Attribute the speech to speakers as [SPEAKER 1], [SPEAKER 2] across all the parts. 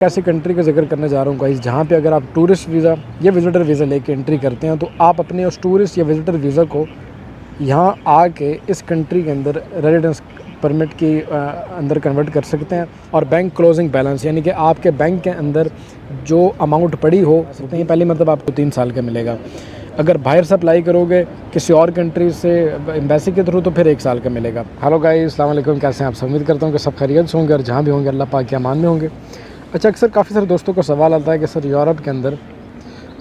[SPEAKER 1] ऐसी कंट्री का जिक्र करने जा रहा हूँ गाइस, जहाँ पे अगर आप टूरिस्ट वीज़ा या विज़िटर वीज़ा लेके एंट्री करते हैं तो आप अपने उस टूरिस्ट या विज़िटर वीज़ा को यहाँ आके इस कंट्री के अंदर रेजिडेंस परमिट की अंदर कन्वर्ट कर सकते हैं। और बैंक क्लोजिंग बैलेंस यानी कि आपके बैंक के अंदर जो अमाउंट पड़ी हो सकते हैं पहली मतलब आपको 3 साल का मिलेगा। अगर बाहर से अप्लाई करोगे किसी और कंट्री से एम्बेसी के थ्रू तो फिर 1 साल का मिलेगा। हेलो गाइस, अस्सलाम वालेकुम, कैसे हैं आप सब? उम्मीद करता हूँ कि सब खैरियत से होंगे और जहाँ भी होंगे अल्लाह पाक के अमान में होंगे। अच्छा, अक्सर काफ़ी सारे दोस्तों को सवाल आता है कि सर यूरोप के अंदर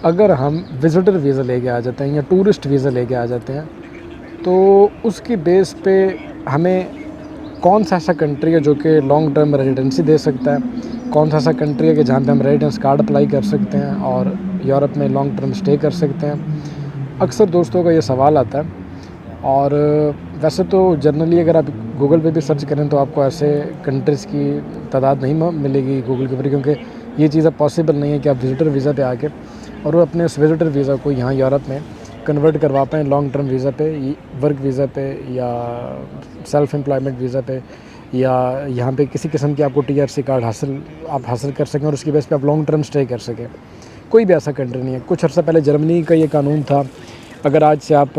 [SPEAKER 1] अगर हम विज़िटर वीज़ा लेके आ जाते हैं या टूरिस्ट वीज़ा लेके आ जाते हैं तो उसकी बेस पे हमें कौन सा ऐसा कंट्री है जो कि लॉन्ग टर्म रेजिडेंसी दे सकता है, कौन सा ऐसा कंट्री है कि जहाँ पे हम रेजिडेंस कार्ड अप्लाई कर सकते हैं और यूरोप में लॉन्ग टर्म स्टे कर सकते हैं। अक्सर दोस्तों का ये सवाल आता है। और वैसे तो जनरली अगर आप गूगल पे भी सर्च करें तो आपको ऐसे कंट्रीज़ की तादाद नहीं मिलेगी गूगल के ऊपर, क्योंकि ये चीज़ पॉसिबल नहीं है कि आप विज़िटर वीज़ा पे आके और वो अपने उस विज़िटर वीज़ा को यहाँ यूरोप में कन्वर्ट करवा पाएँ लॉन्ग टर्म वीज़ा पे, वर्क वीज़ा पे या सेल्फ़ एम्प्लॉयमेंट वीज़ा पे, या यहाँ पे किसी किस्म की आपको TRC कार्ड हासिल कर सकें और उसकी बेस पे आप लॉन्ग टर्म स्टे कर सकें। कोई भी ऐसा कंट्री नहीं है। कुछ अर्सा पहले जर्मनी का ये कानून था। अगर आज से आप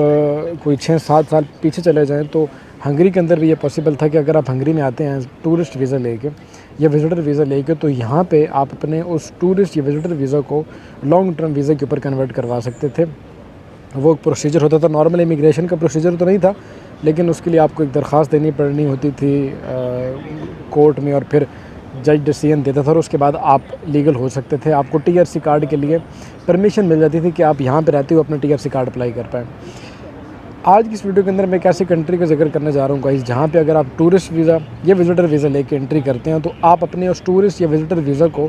[SPEAKER 1] कोई 6-7 साल पीछे चले जाएँ तो हंगरी के अंदर भी ये पॉसिबल था कि अगर आप हंगरी में आते हैं टूरिस्ट वीज़ा लेके या विज़िटर वीज़ा लेके तो यहाँ पे आप अपने उस टूरिस्ट या विज़िटर वीज़ा को लॉन्ग टर्म वीज़ा के ऊपर कन्वर्ट करवा सकते थे। वो एक प्रोसीजर होता था, नॉर्मल इमिग्रेशन का प्रोसीजर तो नहीं था, लेकिन उसके लिए आपको एक दरख्वास्त देनी पड़नी होती थी कोर्ट में और फिर जज डिसीजन देता था और उसके बाद आप लीगल हो सकते थे। आपको TRC कार्ड के लिए परमिशन मिल जाती थी कि आप यहाँ पे रहते हो अपना TRC कार्ड अप्लाई कर पाएँ। आज की इस वीडियो के अंदर मैं एक ऐसी कंट्री का जिक्र करने जा रहा हूँ गाइस, जहाँ पे अगर आप टूरिस्ट वीज़ा या विज़िटर वीज़ा लेके एंट्री करते हैं तो आप अपने उस टूरिस्ट या विज़िटर वीज़ा को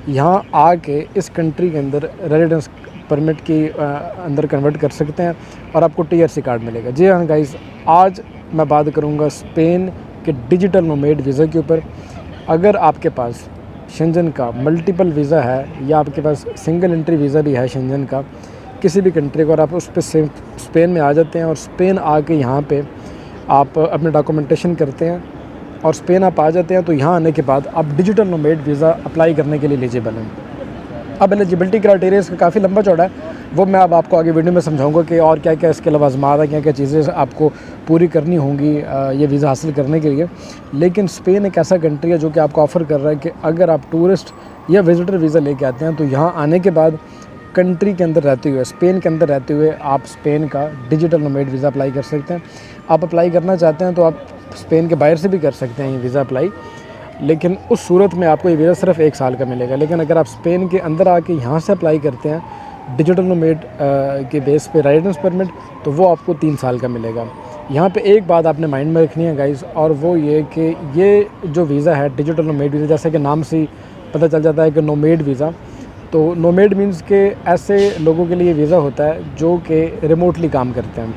[SPEAKER 1] यहाँ आके इस कंट्री के अंदर रेजिडेंस परमिट की अंदर कन्वर्ट कर सकते हैं और आपको TRC कार्ड मिलेगा। जी हाँ गाइस, आज मैं बात करूँगा स्पेन के डिजिटल नोमैड वीज़ा के ऊपर। अगर आपके पास शेंजन का मल्टीपल वीज़ा है या आपके पास सिंगल एंट्री वीज़ा भी है शेंजन का किसी भी कंट्री को, और आप उस पर स्पेन में आ जाते हैं और स्पेन आके यहाँ पे आप अपने डॉक्यूमेंटेशन करते हैं और स्पेन आप आ जाते हैं तो यहाँ आने के बाद आप डिजिटल नोमैड वीज़ा अप्लाई करने के लिए एलिजिबल हैं। अब एलिजिबिलिटी क्राइटेरिया इसका काफ़ी लंबा चौड़ा है, वो मैं अब आपको आगे वीडियो में समझाऊंगा कि और क्या क्या इसके लवाज़मात है, क्या क्या चीज़ें आपको पूरी करनी होंगी ये वीज़ा हासिल करने के लिए। लेकिन स्पेन एक ऐसा कंट्री है जो कि आपको ऑफ़र कर रहा है कि अगर आप टूरिस्ट या विज़िटर वीज़ा लेके आते हैं तो यहाँ आने के बाद कंट्री के अंदर रहते हुए, स्पेन के अंदर रहते हुए आप स्पेन का डिजिटल नोमैड वीज़ा अप्लाई कर सकते हैं। आप अप्लाई करना चाहते हैं तो आप स्पेन के बाहर से भी कर सकते हैं ये वीज़ा अप्लाई, लेकिन उस सूरत में आपको ये वीज़ा सिर्फ 1 साल का मिलेगा। लेकिन अगर आप स्पेन के अंदर आके यहाँ से अप्लाई करते हैं डिजिटल नोमैड के बेस पे रेजिडेंस परमिट तो वो आपको 3 साल का मिलेगा। यहाँ पे एक बात आपने माइंड में रखनी है गाइस, और वो ये कि ये जो वीज़ा है डिजिटल नोमैड वीज़ा, जैसे कि नाम से ही पता चल जाता है कि नोमैड वीज़ा, तो नोमैड मीन्स के ऐसे लोगों के लिए वीज़ा होता है जो कि रिमोटली काम करते हैं।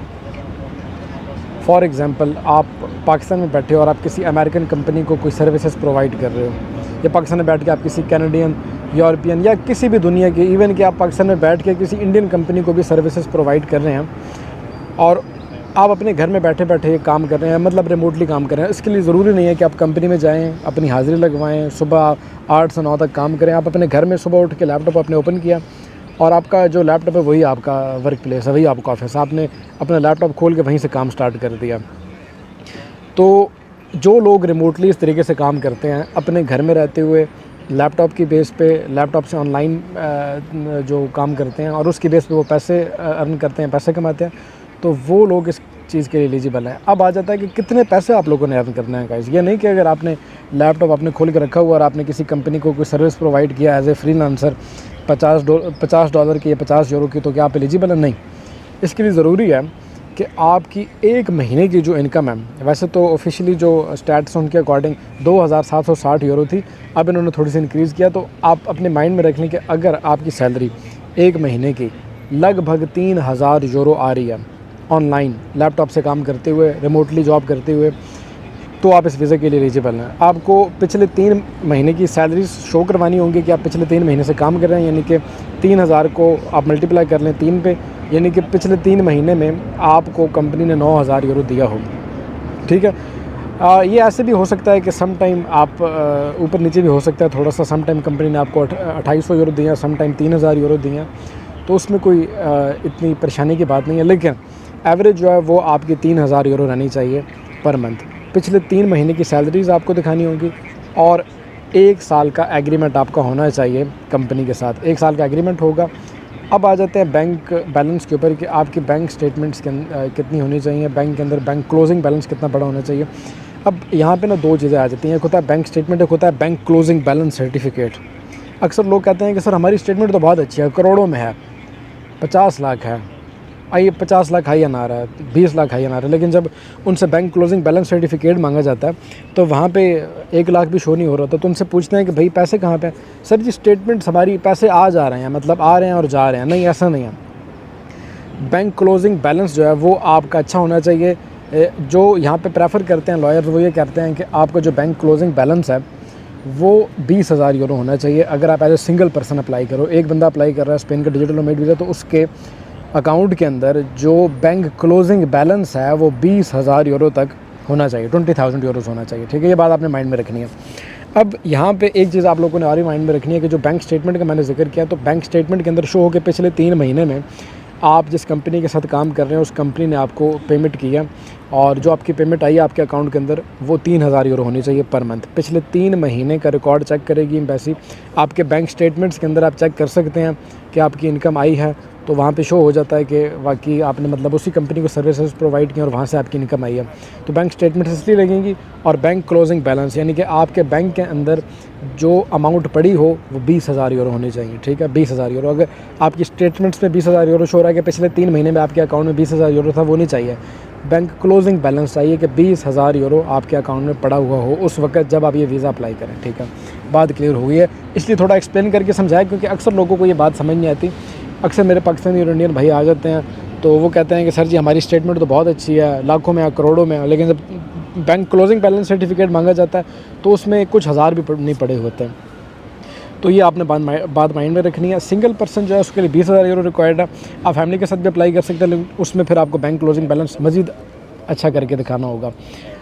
[SPEAKER 1] फॉर एग्ज़ाम्पल, आप पाकिस्तान में बैठे हो और आप किसी अमेरिकन कंपनी को कोई सर्विसेज प्रोवाइड कर रहे हो, या पाकिस्तान में बैठ के आप किसी कैनेडियन, यूरोपियन या किसी भी दुनिया की, इवन कि आप पाकिस्तान में बैठ के किसी इंडियन कंपनी को भी सर्विसेज प्रोवाइड कर रहे हैं और आप अपने घर में बैठे बैठे काम कर रहे हैं, मतलब रिमोटली काम कर रहे हैं। इसके लिए ज़रूरी नहीं है कि आप कंपनी में जाएँ, अपनी हाज़िरी लगवाएँ, सुबह 8 से 9 तक काम करें। आप अपने घर में सुबह उठ के लैपटॉप अपने ओपन किया और आपका जो लैपटॉप है वही आपका वर्क प्लेस है, वही आपका ऑफिस, आपने अपना लैपटॉप खोल के वहीं से काम स्टार्ट कर दिया। तो जो लोग रिमोटली इस तरीके से काम करते हैं अपने घर में रहते हुए लैपटॉप की बेस पे, लैपटॉप से ऑनलाइन जो काम करते हैं और उसकी बेस पे वो पैसे अर्न करते हैं, पैसे कमाते हैं, तो वो लोग इस चीज़ के लिए एलिजिबल हैं। अब आ जाता है कि कितने पैसे आप लोगों ने अर्न करना है गाइस। ये नहीं कि अगर आपने लैपटॉप आपने खोल के रखा हुआ और आपने किसी कंपनी को कोई सर्विस प्रोवाइड किया एज ए फ्रीलांसर $50 की या €50 की, तो क्या आप एलिजिबल हैं? नहीं। इसके लिए ज़रूरी है कि आपकी 1 महीने की जो इनकम है, वैसे तो ऑफिशियली जो स्टैट्स उनके अकॉर्डिंग €2760 थी, अब इन्होंने थोड़ी सी इंक्रीज़ किया। तो आप अपने माइंड में रख लें कि अगर आपकी सैलरी 1 महीने की लगभग €3000 आ रही है ऑनलाइन लैपटॉप से काम करते हुए, रिमोटली जॉब करते हुए, तो आप इस वीज़ा के लिए एलिजिबल हैं। आपको पिछले 3 महीने की सैलरी शो करवानी होंगी कि आप पिछले 3 महीने से काम कर रहे हैं, यानी कि 3000 को आप मल्टीप्लाई कर लें 3 पे, यानी कि पिछले 3 महीने में आपको कंपनी ने €9000 दिया हो। ठीक है। ये ऐसे भी हो सकता है कि सम टाइम आप ऊपर नीचे भी हो सकता है थोड़ा सा। सम टाइम कंपनी ने आपको 2800 यूरो दिए, सम टाइम 3000 यूरो दिए, तो उसमें कोई इतनी परेशानी की बात नहीं है। लेकिन एवरेज जो है वो आपकी 3000 यूरो रहनी चाहिए पर मंथ। पिछले 3 महीने की सैलरीज़ आपको दिखानी होगी और 1 साल का एग्रीमेंट आपका होना चाहिए कंपनी के साथ। 1 साल का एग्रीमेंट होगा। अब आ जाते हैं बैंक बैलेंस के ऊपर कि आपकी बैंक स्टेटमेंट्स कितनी होनी चाहिए, बैंक के अंदर बैंक क्लोजिंग बैलेंस कितना बड़ा होना चाहिए। अब यहाँ पे ना 2 चीज़ें आ जाती हैं, एक होता है बैंक स्टेटमेंट, एक होता है बैंक क्लोजिंग बैलेंस सर्टिफिकेट। अक्सर लोग कहते हैं कि सर हमारी स्टेटमेंट तो बहुत अच्छी है, करोड़ों में है, 50 लाख है, आइए 50 लाख हाई आ रहा है, 20 लाख हाई आ रहा है, लेकिन जब उनसे बैंक क्लोजिंग बैलेंस सर्टिफिकेट मांगा जाता है तो वहाँ पे 1 लाख भी शो नहीं हो रहा था। तो उनसे पूछते हैं कि भाई पैसे कहाँ पे हैं? सर जी स्टेटमेंट हमारी पैसे आ जा रहे हैं, मतलब आ रहे हैं और जा रहे हैं। नहीं, ऐसा नहीं है। बैंक क्लोजिंग बैलेंस जो है वो आपका अच्छा होना चाहिए। जो यहाँ पे प्रेफर करते हैं लॉयर्स, वो ये कहते हैं कि आपका जो बैंक क्लोजिंग बैलेंस है वो 20,000 यूरो होना चाहिए। अगर आप as a single person apply करो, एक बंदा अप्लाई कर रहा है स्पेन का डिजिटल नोमैड वीज़ा, तो उसके अकाउंट के अंदर जो बैंक क्लोजिंग बैलेंस है वो 20,000 यूरो तक होना चाहिए, 20,000 यूरोज़ होना चाहिए। ठीक है, ये बात आपने माइंड में रखनी है। अब यहाँ पे एक चीज़ आप लोगों ने और भी माइंड में रखनी है कि जो बैंक स्टेटमेंट का मैंने जिक्र किया, तो बैंक स्टेटमेंट के अंदर शो हो के पिछले 3 महीने में आप जिस कंपनी के साथ काम कर रहे हैं उस कंपनी ने आपको पेमेंट किया और जो आपकी पेमेंट आई है आपके अकाउंट के अंदर वो 3,000 यूरो होनी चाहिए पर मंथ। पिछले 3 महीने का रिकॉर्ड चेक करेगी एम्बेसी। आपके बैंक स्टेटमेंट्स के अंदर आप चेक कर सकते हैं कि आपकी इनकम आई है, तो वहाँ पे शो हो जाता है कि वाकई आपने मतलब उसी कंपनी को सर्विसेज प्रोवाइड की और वहाँ से आपकी इनकम आई है। तो बैंक स्टेटमेंट्स इसलिए लगेंगी। और बैंक क्लोजिंग बैलेंस यानी कि आपके बैंक के अंदर जो अमाउंट पड़ी हो वो 20,000 यूरो होनी चाहिए। ठीक है, 20,000 यूरो। अगर आपकी स्टेटमेंट्स में 20,000 यूरो शो रहा है कि पिछले 3 महीने में आपके अकाउंट में 20,000 यूरो था, वो नहीं चाहिए। बैंक क्लोजिंग बैलेंस चाहिए कि 20,000 यूरो आपके अकाउंट में पड़ा हुआ हो उस वक्त जब आप ये वीज़ा अप्लाई करें। ठीक है, बात क्लियर हो गई है, इसलिए थोड़ा एक्सप्लेन करके समझाया क्योंकि अक्सर लोगों को ये बात समझ नहीं आती। अक्सर मेरे पाकिस्तानी और इंडियन भाई आ जाते हैं तो वो कहते हैं कि सर जी हमारी स्टेटमेंट तो बहुत अच्छी है, लाखों में है, करोड़ों में है, लेकिन जब बैंक क्लोजिंग बैलेंस सर्टिफिकेट मांगा जाता है तो उसमें कुछ हज़ार भी नहीं पड़े होते हैं। तो ये आपने बात माइंड में रखनी है। सिंगल पर्सन जो है उसके लिए 20,000 यूरो रिक्वायर्ड है। आप फैमिली के साथ भी अप्लाई कर सकते हैं, लेकिन उसमें फिर आपको बैंक क्लोजिंग बैलेंस मज़ीद अच्छा करके दिखाना होगा।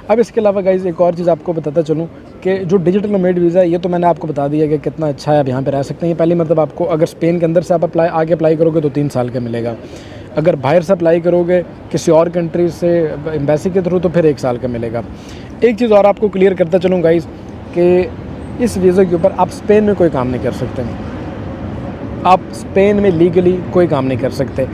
[SPEAKER 1] अब इसके अलावा गाइज़ एक और चीज़ आपको बताता चलूँ कि जो डिजिटल नोमैड वीज़ा है ये तो मैंने आपको बता दिया कि कितना अच्छा है, आप यहाँ पे रह सकते हैं। ये पहली मतलब आपको अगर स्पेन के अंदर से आप आगे अप्लाई करोगे तो 3 साल का मिलेगा। अगर बाहर से अप्लाई करोगे किसी और कंट्री से एम्बेसी के थ्रू तो फिर 1 साल का मिलेगा। एक चीज़ और आपको क्लियर करता चलूँ गाइज़ कि इस वीज़ा के ऊपर आप स्पेन में कोई काम नहीं कर सकते। आप स्पेन में लीगली कोई काम नहीं कर सकते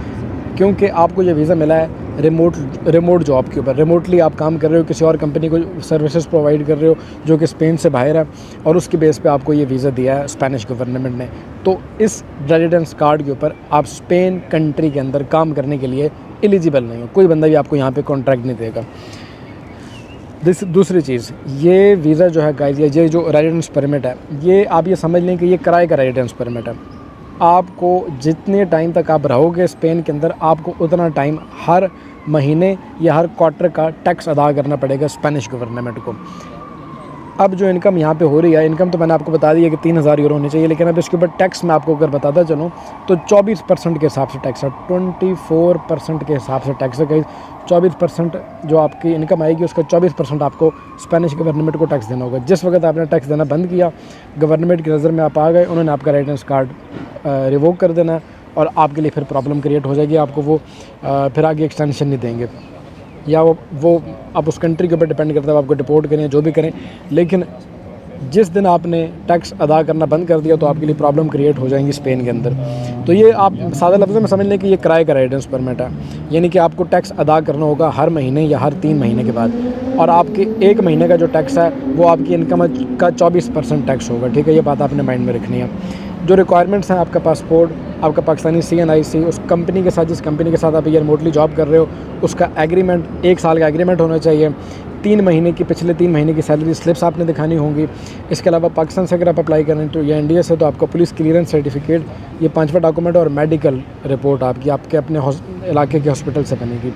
[SPEAKER 1] क्योंकि आपको ये वीज़ा मिला है रिमोट जॉब के ऊपर। रिमोटली आप काम कर रहे हो, किसी और कंपनी को सर्विसेज प्रोवाइड कर रहे हो जो कि स्पेन से बाहर है और उसके बेस पे आपको ये वीज़ा दिया है स्पेनिश गवर्नमेंट ने। तो इस रेजिडेंस कार्ड के ऊपर आप स्पेन कंट्री के अंदर काम करने के लिए एलिजिबल नहीं हो। कोई बंदा भी आपको यहाँ पे कॉन्ट्रैक्ट नहीं देगा। दूसरी चीज़, ये वीज़ा जो है गाइस, ये जो रेजिडेंस परमिट है, ये आप ये समझ लें कि ये किराए का रेजिडेंस परमिट है। आपको जितने टाइम तक आप रहोगे स्पेन के अंदर आपको उतना टाइम हर महीने या हर क्वार्टर का टैक्स अदा करना पड़ेगा स्पेनिश गवर्नमेंट को। अब जो इनकम यहाँ पे हो रही है, इनकम तो मैंने आपको बता दी है कि 3,000 यूरो होनी चाहिए, लेकिन अब इसके ऊपर टैक्स मैं आपको अगर बताता चलूँ तो 24% के हिसाब से टैक्स है, 24% के हिसाब से टैक्स है। कहीं 24% जो आपकी इनकम आएगी उसका 24% आपको स्पेनिश गवर्नमेंट को टैक्स देना होगा। जिस वक्त आपने टैक्स देना बंद किया, गवर्नमेंट की नज़र में आप आ गए, उन्होंने आपका रेजिडेंस कार्ड रिवोक कर देना है और आपके लिए फिर प्रॉब्लम क्रिएट हो जाएगी। आपको वो फिर आगे एक्सटेंशन नहीं देंगे या वो आप उस कंट्री के ऊपर डिपेंड करता है, आपको डिपोर्ट करें जो भी करें। लेकिन जिस दिन आपने टैक्स अदा करना बंद कर दिया तो आपके लिए प्रॉब्लम क्रिएट हो जाएंगी स्पेन के अंदर। तो ये आप सादा लफ्ज़ों में समझ लें कि ये किराए का रेजिडेंस परमिट है, यानी कि आपको टैक्स अदा करना होगा हर महीने या हर 3 महीने के बाद, और आपके 1 महीने का जो टैक्स है वो आपकी इनकम का 24% टैक्स होगा। ठीक है, ये बात आपने माइंड में रखनी है। जो रिक्वायरमेंट्स हैं, आपका पासपोर्ट, आपका पाकिस्तानी CNIC, उस कंपनी के साथ जिस कंपनी के साथ आप ये रिमोटली जॉब कर रहे हो उसका एग्रीमेंट, 1 साल का एग्रीमेंट होना चाहिए। 3 महीने की, पिछले 3 महीने की सैलरी स्लिप्स आपने दिखानी होंगी। इसके अलावा पाकिस्तान से अगर आप अप्लाई करें तो या इंडिया से तो आपका पुलिस क्लियरेंस सर्टिफिकेट, ये 5वां डॉक्यूमेंट, और मेडिकल रिपोर्ट आपके अपने इलाके के हॉस्पिटल से बनेगी,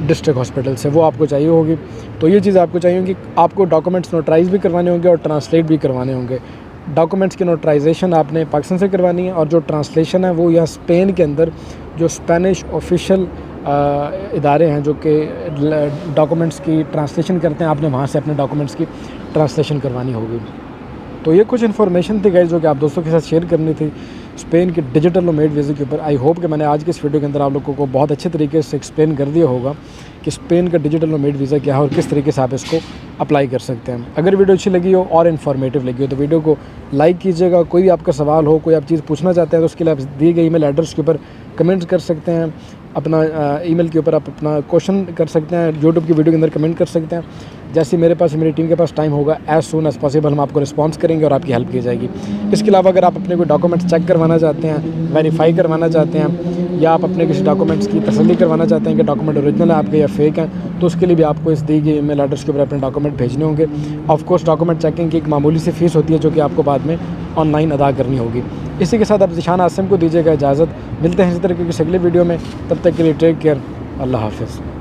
[SPEAKER 1] डिस्ट्रिक्ट हॉस्पिटल से, वो आपको चाहिए होगी। तो ये चीज़ आपको चाहिए होगी। आपको डॉक्यूमेंट्स नोटराइज भी करवाने होंगे और ट्रांसलेट भी करवाने होंगे। डॉक्यूमेंट्स की नोटराइजेशन आपने पाकिस्तान से करवानी है और जो ट्रांसलेशन है वो यहाँ स्पेन के अंदर जो स्पेनिश ऑफिशियल इदारे हैं जो कि डॉक्यूमेंट्स की ट्रांसलेशन करते हैं, आपने वहाँ से अपने डॉक्यूमेंट्स की ट्रांसलेशन करवानी होगी। तो ये कुछ इन्फॉर्मेशन थी गाइस जो कि आप दोस्तों के साथ शेयर करनी थी स्पेन के डिजिटल नोमैड वीज़े के ऊपर। आई होप कि मैंने आज के इस वीडियो के अंदर आप लोगों को बहुत अच्छे तरीके से एक्सप्लेन कर दिया होगा कि स्पेन का डिजिटल नोमैड वीज़ा क्या है और किस तरीके से आप इसको अप्लाई कर सकते हैं। अगर वीडियो अच्छी लगी हो और इन्फॉर्मेटिव लगी हो तो वीडियो को लाइक कीजिएगा। कोई भी आपका सवाल हो, कोई आप चीज़ पूछना चाहते हैं तो उसके लिए आप दिए गए ईमेल एड्रेस के ऊपर कमेंट कर सकते हैं। अपना ईमेल के ऊपर आप अपना क्वेश्चन कर सकते हैं, यूट्यूब की वीडियो के अंदर कमेंट कर सकते हैं। जैसे मेरे पास, मेरी टीम के पास टाइम होगा, एज़ सून एज़ पॉसिबल हम आपको रिस्पॉन्स करेंगे और आपकी हेल्प की जाएगी। इसके अलावा अगर आप अपने कोई डॉक्यूमेंट्स चेक करवाना चाहते हैं, वेरीफाई करवाना चाहते हैं, या आप अपने किसी डॉक्यूमेंट्स की तसल्ली करवाना चाहते हैं कि डॉक्यूमेंट ओरिजिनल है आपके या फेक हैं, तो उसके लिए भी आपको इस दी गई ईमेल एड्रेस के ऊपर अपने डॉक्यूमेंट भेजने होंगे। ऑफ कोर्स डॉक्यूमेंट चेकिंग की एक मामूली सी फ़ीस होती है जो कि आपको बाद में ऑनलाइन अदा करनी होगी। इसी के साथ आप ज़ीशान आसिम को दीजिएगा इजाज़त। मिलते हैं इसी तरह की अगली वीडियो में, तब तक के लिए टेक केयर, अल्लाह हाफ़िज़।